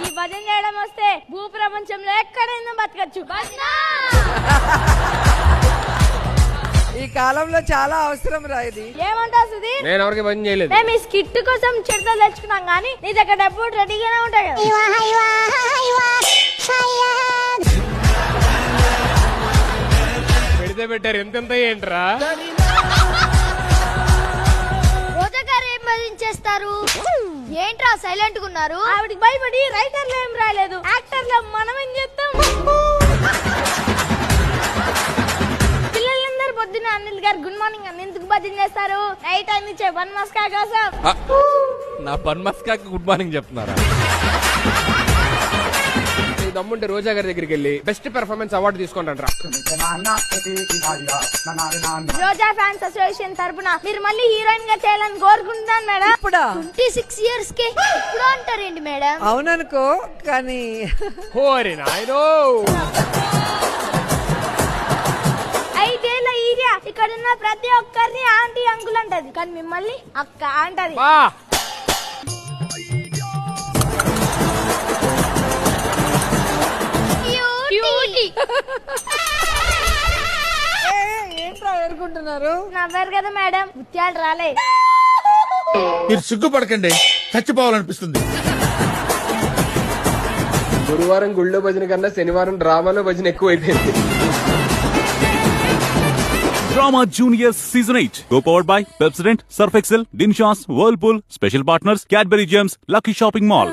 ఈ భజన చేయడం వస్తే భూ ప్రపంచంలో ఎక్కడైనా బతకచ్చు. ఈ కాలంలో చాలా అవసరం రా ఇది. ఏమంటావు సుధీ? నేను ఎవరికి భజన చేయలేదు. మేము ఈ స్కిట్ కోసం చిడతలు తెచ్చుకున్నాం కానీ నీ దగ్గర డబ్బు రెడీగానే ఉంటాయి కదా. పెడితే పెట్టారు ఎంతెంత ఏంట్రా? రోజా గారు ఏం భజించేస్తారు? ఏంట్రా సైలెంట్ గా ఉన్నారు? ఆవిడకి భయపడి రైటర్లు ఏం రాలేదు, యాక్టర్లు మనం ఏం చేస్తాం? పిల్లలందరూ పొద్దున్న అనిల్ గారు గుడ్ మార్నింగ్ అని ఎందుకు భజన చేస్తారు? నైట్ అని ఇచ్చే బన్ మస్కా కోసం. నా పన్ మస్కాకి గుడ్ మార్నింగ్ చెప్తున్నారా? దమ్ముంటే రోజా గారి దగ్గరికి వెళ్ళి బెస్ట్ పెర్ఫార్మెన్స్ అవార్డు తీసుకుంటారా? రోజా ఫ్యాన్స్ అసోసియేషన్ తరపున మీరు మళ్ళీ హీరోయిన్ గా చేయాలని కోరుకుంటున్నాను మేడం. ఇప్పుడా? 26 years కి ఇప్పుడు అంటారేంటి మేడం? అవుననుకో కానీ హోరి నాయనో. 5 ఏళ్ల ఏరియా ఇక్కడ ఉన్న ప్రతి ఒక్కరిని ఆంటీ అంకుల్ అంటది, కానీ మిమ్మల్ని అక్క అంటది. ఏంట్రా ఎరుకుంటున్నారు? నవ్వారు కదా మేడం, ముత్యాలు రాలే. మీరు సిగ్గుపడకండి, చచ్చిపోవాలనిపిస్తుంది. గురువారం గుళ్ళో భజన కన్నా శనివారం డ్రామాలో భజన ఎక్కువైపోయింది. Drama Juniors Season 8. Co-powered by Pepsodent, Surf Excel, Dinshas, Whirlpool, Special Partners, Cadbury Gems, Lucky Shopping Mall.